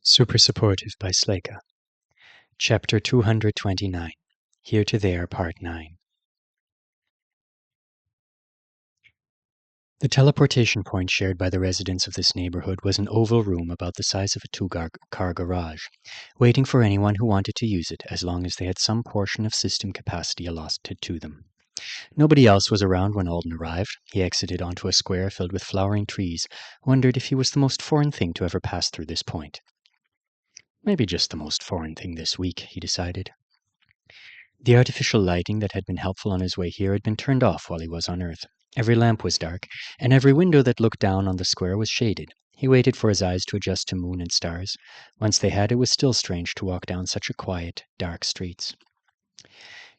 Super Supportive by Sleyca. Chapter 229. Here to There, Part 9. The teleportation point shared by the residents of this neighborhood was an oval room about the size of a two-car garage, waiting for anyone who wanted to use it as long as they had some portion of system capacity allotted to them. Nobody else was around when Alden arrived. He exited onto a square filled with flowering trees, wondered if he was the most foreign thing to ever pass through this point. Maybe just the most foreign thing this week, he decided. The artificial lighting that had been helpful on his way here had been turned off while he was on Earth. Every lamp was dark, and every window that looked down on the square was shaded. He waited for his eyes to adjust to moon and stars. Once they had, it was still strange to walk down such a quiet, dark streets.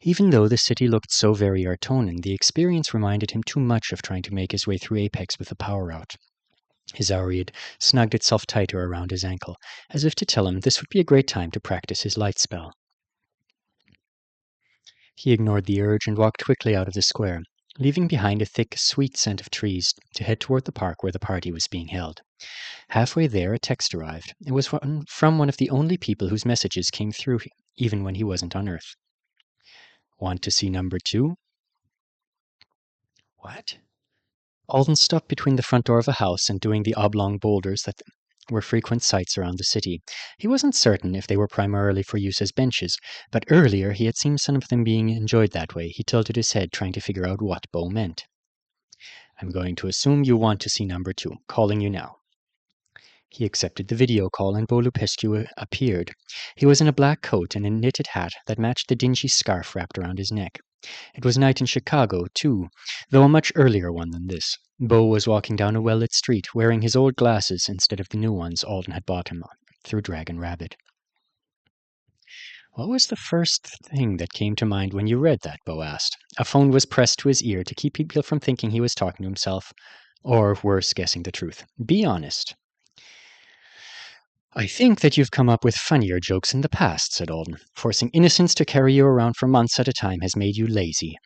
Even though the city looked so very Artonan, the experience reminded him too much of trying to make his way through Apex with the power out. His Aureid snugged itself tighter around his ankle, as if to tell him this would be a great time to practice his light spell. He ignored the urge and walked quickly out of the square, leaving behind a thick, sweet scent of trees to head toward the park where the party was being held. Halfway there, a text arrived. It was from one of the only people whose messages came through even when he wasn't on Earth. Want to see number 2? What? Alden stopped between the front door of a house and doing the oblong boulders that were frequent sights around the city. He wasn't certain if they were primarily for use as benches, but earlier he had seen some of them being enjoyed that way. He tilted his head, trying to figure out what Bo meant. I'm going to assume you want to see number 2. Calling you now. He accepted the video call and Bo Lupescu appeared. He was in a black coat and a knitted hat that matched the dingy scarf wrapped around his neck. It was night in Chicago, too, though a much earlier one than this. Bo was walking down a well-lit street, wearing his old glasses instead of the new ones Alden had bought him through Dragon Rabbit. What was the first thing that came to mind when you read that? Bo asked. A phone was pressed to his ear to keep people from thinking he was talking to himself, or worse, guessing the truth. Be honest. I think that you've come up with funnier jokes in the past, said Alden. Forcing innocents to carry you around for months at a time has made you lazy.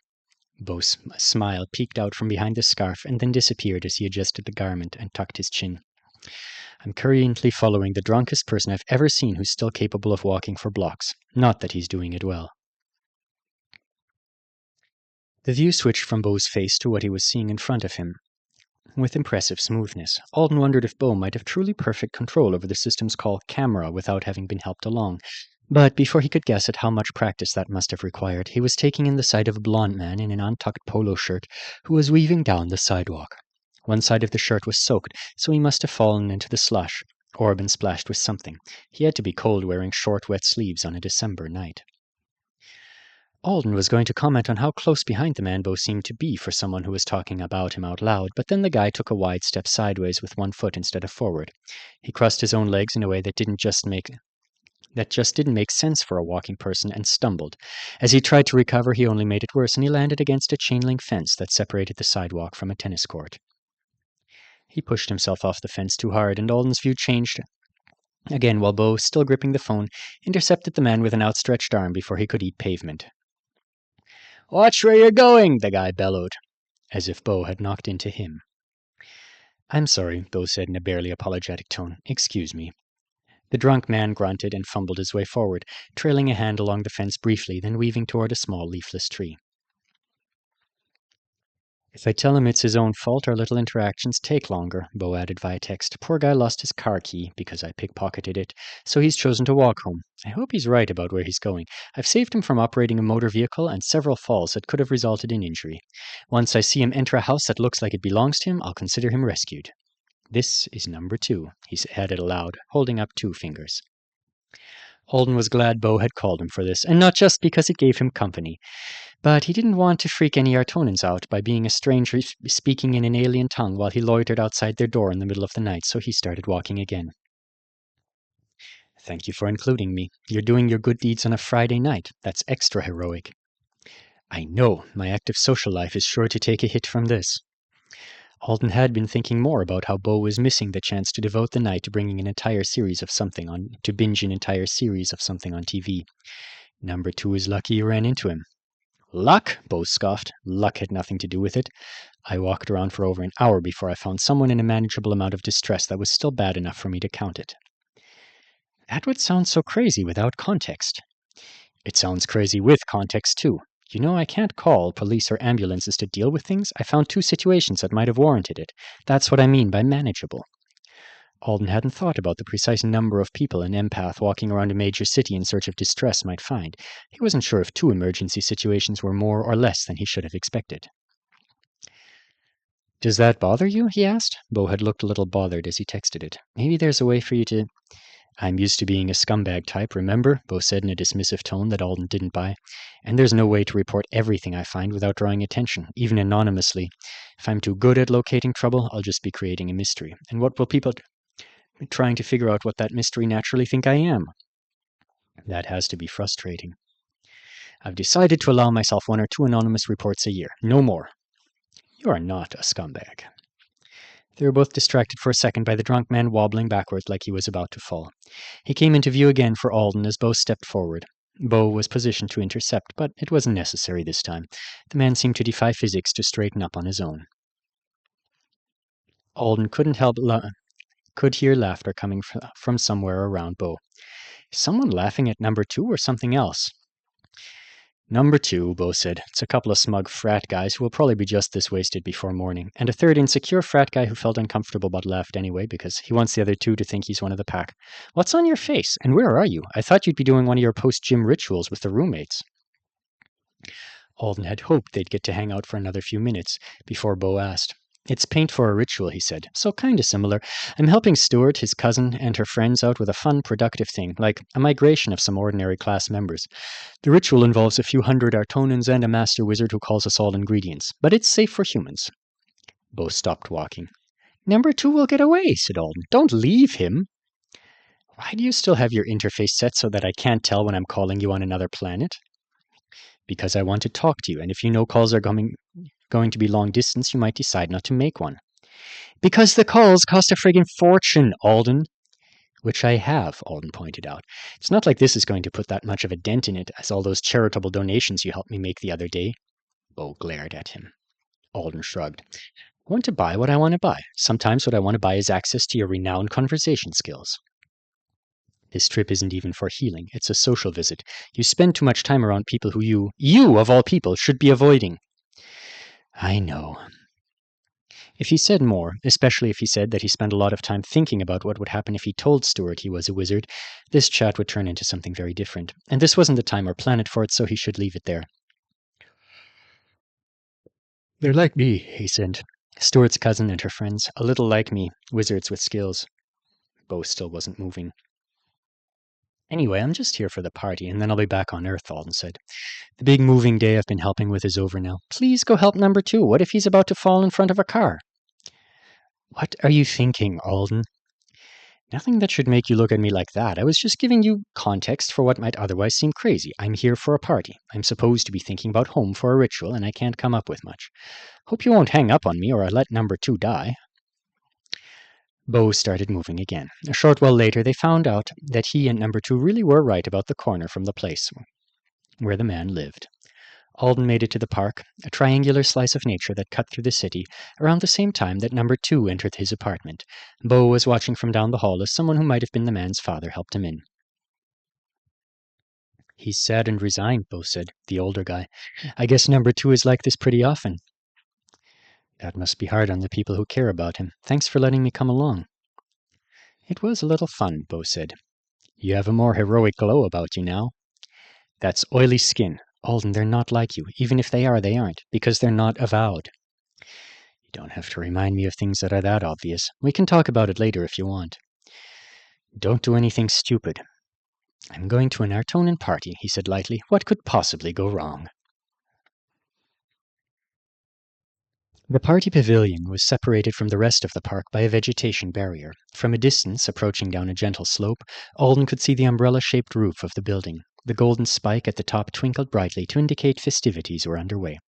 Bo's smile peeked out from behind the scarf and then disappeared as he adjusted the garment and tucked his chin. I'm currently following the drunkest person I've ever seen who's still capable of walking for blocks. Not that he's doing it well. The view switched from Bo's face to what he was seeing in front of him. With impressive smoothness, Alden wondered if Bo might have truly perfect control over the system's call camera without having been helped along. But before he could guess at how much practice that must have required, he was taking in the sight of a blond man in an untucked polo shirt who was weaving down the sidewalk. One side of the shirt was soaked, so he must have fallen into the slush, or been splashed with something. He had to be cold wearing short, wet sleeves on a December night. Alden was going to comment on how close behind the man Bo seemed to be for someone who was talking about him out loud, but then the guy took a wide step sideways with one foot instead of forward. He crossed his own legs in a way that just didn't make sense for a walking person and stumbled. As he tried to recover, he only made it worse, and he landed against a chain-link fence that separated the sidewalk from a tennis court. He pushed himself off the fence too hard, and Alden's view changed again while Bo, still gripping the phone, intercepted the man with an outstretched arm before he could eat pavement. Watch where you're going, the guy bellowed, as if Bo had knocked into him. I'm sorry, Bo said in a barely apologetic tone. Excuse me. The drunk man grunted and fumbled his way forward, trailing a hand along the fence briefly, then weaving toward a small leafless tree. If I tell him it's his own fault, our little interactions take longer, Bo added via text. Poor guy lost his car key, because I pickpocketed it, so he's chosen to walk home. I hope he's right about where he's going. I've saved him from operating a motor vehicle and several falls that could have resulted in injury. Once I see him enter a house that looks like it belongs to him, I'll consider him rescued. This is number 2, he added aloud, holding up 2 fingers. Alden was glad Bo had called him for this, and not just because it gave him company. But he didn't want to freak any Artonans out by being a stranger speaking in an alien tongue while he loitered outside their door in the middle of the night, so he started walking again. Thank you for including me. You're doing your good deeds on a Friday night. That's extra heroic. I know. My active social life is sure to take a hit from this. Alden had been thinking more about how Bo was missing the chance to devote the night to bringing an entire series of something on to binge an entire series of something on TV. Number 2 is lucky you ran into him. Luck? Bo scoffed. Luck had nothing to do with it. I walked around for over an hour before I found someone in a manageable amount of distress that was still bad enough for me to count it. That would sound so crazy without context. It sounds crazy with context, too. You know, I can't call police or ambulances to deal with things. I found two situations that might have warranted it. That's what I mean by manageable. Alden hadn't thought about the precise number of people an empath walking around a major city in search of distress might find. He wasn't sure if two emergency situations were more or less than he should have expected. Does that bother you? He asked. Bo had looked a little bothered as he texted it. Maybe there's a way for you to... I'm used to being a scumbag type, remember? Bo said in a dismissive tone that Alden didn't buy. And there's no way to report everything I find without drawing attention, even anonymously. If I'm too good at locating trouble, I'll just be creating a mystery. And what will people trying to figure out what that mystery naturally think I am? That has to be frustrating. I've decided to allow myself one or two anonymous reports a year. No more. You are not a scumbag. They were both distracted for a second by the drunk man wobbling backwards like he was about to fall. He came into view again for Alden as Bo stepped forward. Bo was positioned to intercept, but it wasn't necessary this time. The man seemed to defy physics to straighten up on his own. Alden could hear laughter coming from somewhere around Bo. Is someone laughing at number two or something else? Number two, Bo said. It's a couple of smug frat guys who will probably be just this wasted before morning, and a third insecure frat guy who felt uncomfortable but laughed anyway because he wants the other two to think he's one of the pack. What's on your face? And where are you? I thought you'd be doing one of your post-gym rituals with the roommates. Alden had hoped they'd get to hang out for another few minutes before Bo asked. It's paint for a ritual, he said. So kinda similar. I'm helping Stuart, his cousin, and her friends out with a fun, productive thing, like a migration of some ordinary class members. The ritual involves a few hundred Artonans and a master wizard who calls us all ingredients, but it's safe for humans. Bo stopped walking. Number two will get away, said Alden. Don't leave him. Why do you still have your interface set so that I can't tell when I'm calling you on another planet? Because I want to talk to you, and if you know calls are going to be long distance, you might decide not to make one. Because the calls cost a friggin' fortune, Alden. Which I have, Alden pointed out. It's not like this is going to put that much of a dent in it as all those charitable donations you helped me make the other day. Bo glared at him. Alden shrugged. I want to buy what I want to buy. Sometimes what I want to buy is access to your renowned conversation skills. This trip isn't even for healing. It's a social visit. You spend too much time around people who you of all people, should be avoiding. I know. If he said more, especially if he said that he spent a lot of time thinking about what would happen if he told Stuart he was a wizard, this chat would turn into something very different. And this wasn't the time or planet for it, so he should leave it there. They're like me, he said. Stuart's cousin and her friends, a little like me, wizards with skills. Bo still wasn't moving. Anyway, I'm just here for the party, and then I'll be back on Earth, Alden said. The big moving day I've been helping with is over now. Please go help number two. What if he's about to fall in front of a car? What are you thinking, Alden? Nothing that should make you look at me like that. I was just giving you context for what might otherwise seem crazy. I'm here for a party. I'm supposed to be thinking about home for a ritual, and I can't come up with much. Hope you won't hang up on me, or I'll let number two die. Bo started moving again. A short while later, they found out that he and number two really were right about the corner from the place where the man lived. Alden made it to the park, a triangular slice of nature that cut through the city, around the same time that number two entered his apartment. Bo was watching from down the hall as someone who might have been the man's father helped him in. He's sad and resigned, Bo said, the older guy. I guess number two is like this pretty often. That must be hard on the people who care about him. Thanks for letting me come along. It was a little fun, Bo said. You have a more heroic glow about you now. That's oily skin. Alden, they're not like you. Even if they are, they aren't, because they're not avowed. You don't have to remind me of things that are that obvious. We can talk about it later if you want. Don't do anything stupid. I'm going to an Artonan party, he said lightly. What could possibly go wrong? The party pavilion was separated from the rest of the park by a vegetation barrier. From a distance, approaching down a gentle slope, Alden could see the umbrella-shaped roof of the building. The golden spike at the top twinkled brightly to indicate festivities were underway.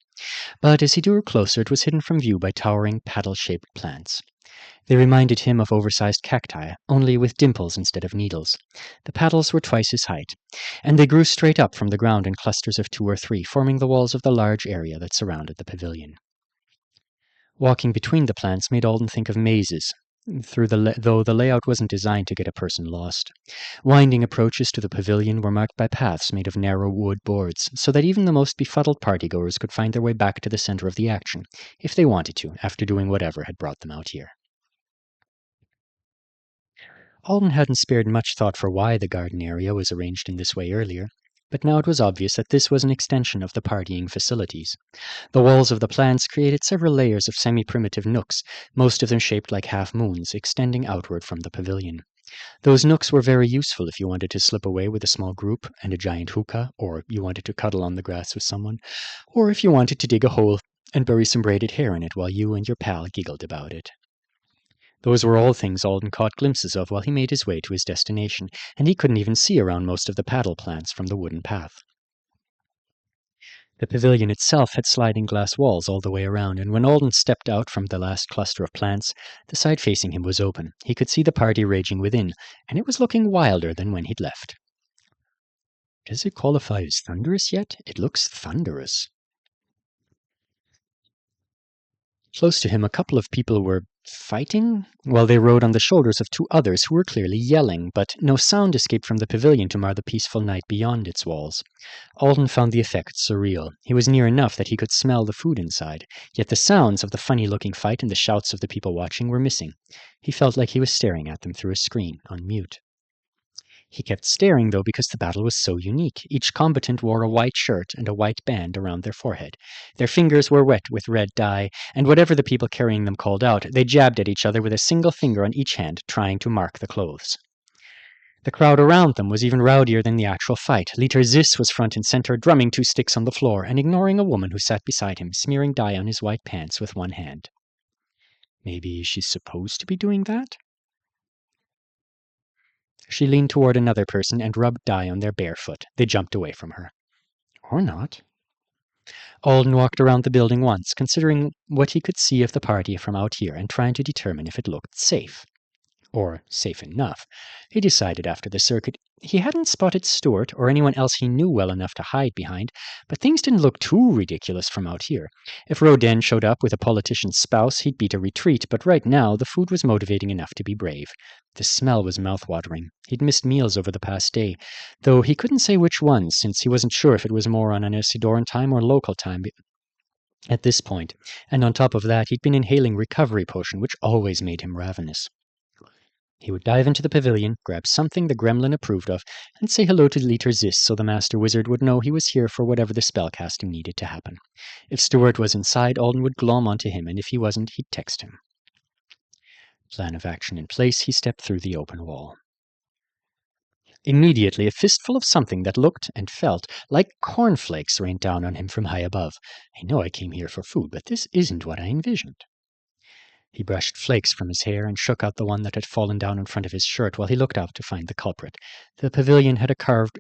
But as he drew closer, it was hidden from view by towering, paddle-shaped plants. They reminded him of oversized cacti, only with dimples instead of needles. The petals were twice his height, and they grew straight up from the ground in clusters of 2 or 3, forming the walls of the large area that surrounded the pavilion. Walking between the plants made Alden think of mazes. though the layout wasn't designed to get a person lost. Winding approaches to the pavilion were marked by paths made of narrow wood boards, so that even the most befuddled partygoers could find their way back to the center of the action, if they wanted to, after doing whatever had brought them out here. Alden hadn't spared much thought for why the garden area was arranged in this way earlier, but now it was obvious that this was an extension of the partying facilities. The walls of the plants created several layers of semi-primitive nooks, most of them shaped like half-moons, extending outward from the pavilion. Those nooks were very useful if you wanted to slip away with a small group and a giant hookah, or you wanted to cuddle on the grass with someone, or if you wanted to dig a hole and bury some braided hair in it while you and your pal giggled about it. Those were all things Alden caught glimpses of while he made his way to his destination, and he couldn't even see around most of the paddle plants from the wooden path. The pavilion itself had sliding glass walls all the way around, and when Alden stepped out from the last cluster of plants, the side facing him was open. He could see the party raging within, and it was looking wilder than when he'd left. Does it qualify as thunderous yet? It looks thunderous. Close to him, a couple of people were fighting while they rode on the shoulders of two others who were clearly yelling, but no sound escaped from the pavilion to mar the peaceful night beyond its walls. Alden found the effect surreal. He was near enough that he could smell the food inside, yet the sounds of the funny-looking fight and the shouts of the people watching were missing. He felt like he was staring at them through a screen, on mute. He kept staring, though, because the battle was so unique. Each combatant wore a white shirt and a white band around their forehead. Their fingers were wet with red dye, and whatever the people carrying them called out, they jabbed at each other with a single finger on each hand, trying to mark the clothes. The crowd around them was even rowdier than the actual fight. Liter Zis was front and center, drumming two sticks on the floor and ignoring a woman who sat beside him, smearing dye on his white pants with one hand. Maybe she's supposed to be doing that? She leaned toward another person and rubbed dye on their bare foot. They jumped away from her. Or not. Alden walked around the building once, considering what he could see of the party from out here and trying to determine if it looked safe. Or safe enough. He decided after the circuit he hadn't spotted Stuart or anyone else he knew well enough to hide behind, but things didn't look too ridiculous from out here. If Rodin showed up with a politician's spouse, he'd beat a retreat, but right now the food was motivating enough to be brave. The smell was mouth-watering. He'd missed meals over the past day, though he couldn't say which ones, since he wasn't sure if it was more on an Isidoran time or local time at this point, and on top of that he'd been inhaling recovery potion, which always made him ravenous. He would dive into the pavilion, grab something the gremlin approved of, and say hello to Liter Zis so the master wizard would know he was here for whatever the spellcasting needed to happen. If Stuart was inside, Alden would glom onto him, and if he wasn't, he'd text him. Plan of action in place, he stepped through the open wall. Immediately, a fistful of something that looked and felt like cornflakes rained down on him from high above. I know I came here for food, but this isn't what I envisioned. He brushed flakes from his hair and shook out the one that had fallen down in front of his shirt while he looked up to find the culprit. The pavilion had carved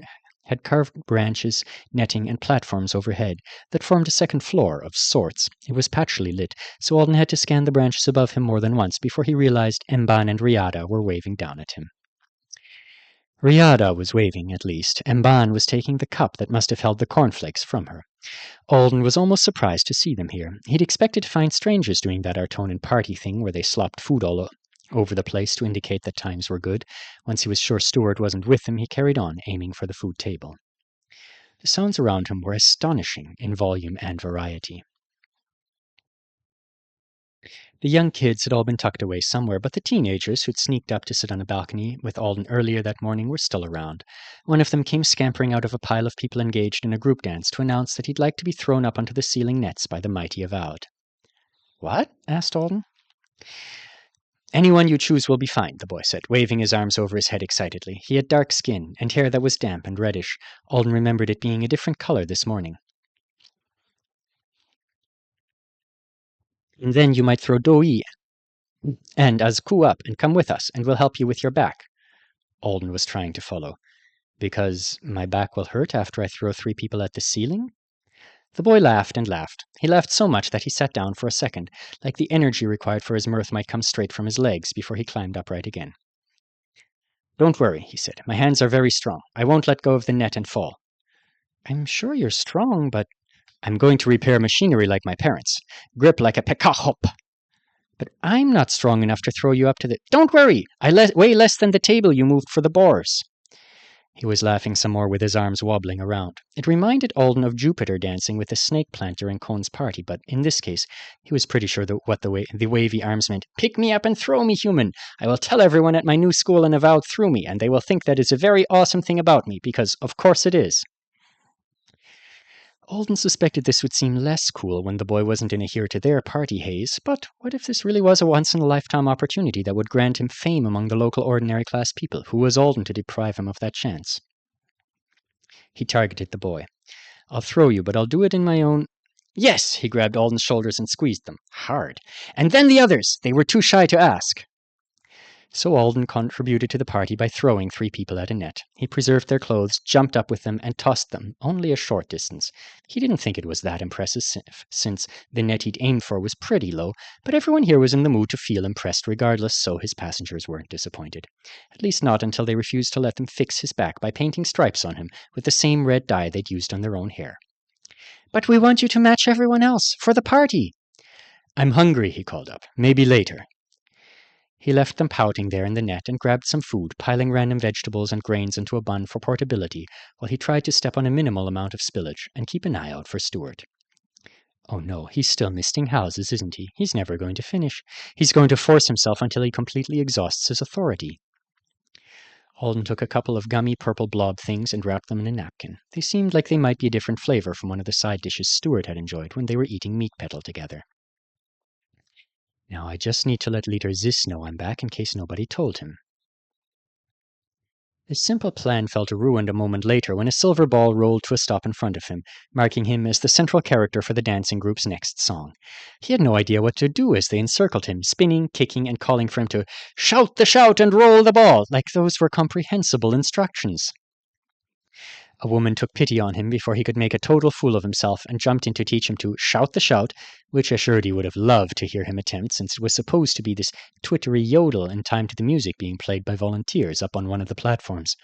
branches, netting, and platforms overhead that formed a second floor of sorts. It was patchily lit, so Alden had to scan the branches above him more than once before he realized Mban and Riada were waving down at him. Riada was waving, at least. Mban was taking the cup that must have held the cornflakes from her. Alden was almost surprised to see them here. He'd expected to find strangers doing that Artonan party thing where they slopped food all over the place to indicate that times were good. Once he was sure Stuart wasn't with him, he carried on, aiming for the food table. The sounds around him were astonishing in volume and variety. The young kids had all been tucked away somewhere, but the teenagers who'd sneaked up to sit on a balcony with Alden earlier that morning were still around. One of them came scampering out of a pile of people engaged in a group dance to announce that he'd like to be thrown up onto the ceiling nets by the mighty Avowed. What? Asked Alden. Anyone you choose will be fine, the boy said, waving his arms over his head excitedly. He had dark skin and hair that was damp and reddish. Alden remembered it being a different color this morning. And then you might throw Doi and Azku up and come with us, and we'll help you with your back. Alden was trying to follow. Because my back will hurt after I throw 3 people at the ceiling? The boy laughed and laughed. He laughed so much that he sat down for a second, like the energy required for his mirth might come straight from his legs before he climbed upright again. Don't worry, he said. My hands are very strong. I won't let go of the net and fall. I'm sure you're strong, but I'm going to repair machinery like my parents. Grip like a pekahop. But I'm not strong enough to throw you up to the... Don't worry! Weigh less than the table you moved for the boars. He was laughing some more with his arms wobbling around. It reminded Alden of Jupiter dancing with the snake plant during Cone's party, but in this case, he was pretty sure what the wavy arms meant. Pick me up and throw me, human! I will tell everyone at my new school and avowed through me, and they will think that is a very awesome thing about me, because of course it is. Alden suspected this would seem less cool when the boy wasn't in a here-to-there party haze, but what if this really was a once-in-a-lifetime opportunity that would grant him fame among the local ordinary class people? Who was Alden to deprive him of that chance? He targeted the boy. I'll throw you, but I'll do it in my own... Yes! He grabbed Alden's shoulders and squeezed them. Hard. And then the others! They were too shy to ask. So Alden contributed to the party by throwing 3 people at a net. He preserved their clothes, jumped up with them, and tossed them, only a short distance. He didn't think it was that impressive, since the net he'd aimed for was pretty low, but everyone here was in the mood to feel impressed regardless, so his passengers weren't disappointed. At least not until they refused to let them fix his back by painting stripes on him with the same red dye they'd used on their own hair. But we want you to match everyone else, for the party! I'm hungry, he called up. Maybe later. He left them pouting there in the net and grabbed some food, piling random vegetables and grains into a bun for portability, while he tried to step on a minimal amount of spillage and keep an eye out for Stuart. Oh no, he's still misting houses, isn't he? He's never going to finish. He's going to force himself until he completely exhausts his authority. Alden took a couple of gummy purple blob things and wrapped them in a napkin. They seemed like they might be a different flavor from one of the side dishes Stuart had enjoyed when they were eating meat petal together. Now I just need to let Leader Zis know I'm back in case nobody told him. This simple plan fell to ruin a moment later when a silver ball rolled to a stop in front of him, marking him as the central character for the dancing group's next song. He had no idea what to do as they encircled him, spinning, kicking, and calling for him to shout the shout and roll the ball, like those were comprehensible instructions. A woman took pity on him before he could make a total fool of himself and jumped in to teach him to shout the shout, which assured he would have loved to hear him attempt since it was supposed to be this twittery yodel in time to the music being played by volunteers up on one of the platforms.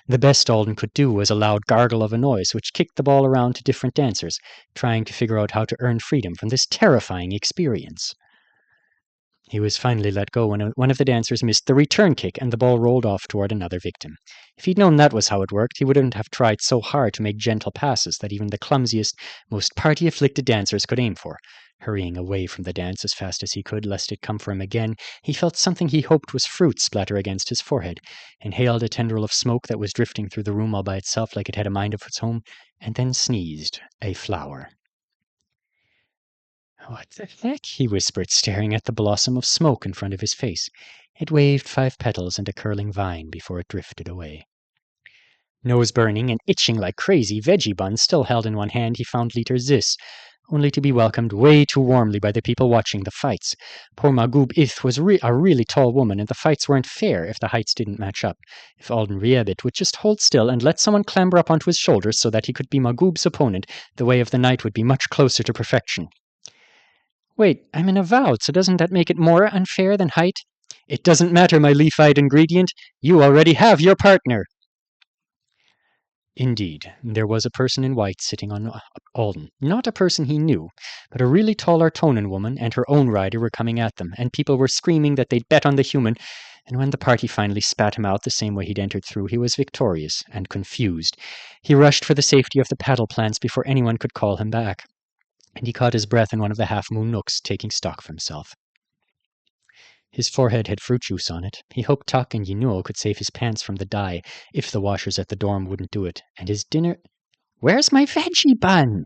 The best Alden could do was a loud gargle of a noise which kicked the ball around to different dancers, trying to figure out how to earn freedom from this terrifying experience. He was finally let go when one of the dancers missed the return kick and the ball rolled off toward another victim. If he'd known that was how it worked, he wouldn't have tried so hard to make gentle passes that even the clumsiest, most party-afflicted dancers could aim for. Hurrying away from the dance as fast as he could, lest it come for him again, he felt something he hoped was fruit splatter against his forehead, inhaled a tendril of smoke that was drifting through the room all by itself like it had a mind of its own, and then sneezed. A flower. What the heck? He whispered, staring at the blossom of smoke in front of his face. It waved 5 petals and a curling vine before it drifted away. Nose burning and itching like crazy, Veggie Bun still held in one hand, he found Leader Zis, only to be welcomed way too warmly by the people watching the fights. Poor Magoob Ith was a really tall woman, and the fights weren't fair if the heights didn't match up. If Alden Riebit would just hold still and let someone clamber up onto his shoulders so that he could be Magoob's opponent, the way of the night would be much closer to perfection. Wait, I'm in a vow, so doesn't that make it more unfair than height? It doesn't matter, my leaf-eyed ingredient. You already have your partner. Indeed, there was a person in white sitting on Alden. Not a person he knew, but a really tall Artonan woman and her own rider were coming at them, and people were screaming that they'd bet on the human, and when the party finally spat him out the same way he'd entered through, he was victorious and confused. He rushed for the safety of the paddle plants before anyone could call him back, and he caught his breath in one of the half-moon nooks, taking stock of himself. His forehead had fruit juice on it. He hoped Tuck and Yinuo could save his pants from the dye, if the washers at the dorm wouldn't do it, and his dinner... Where's my veggie bun?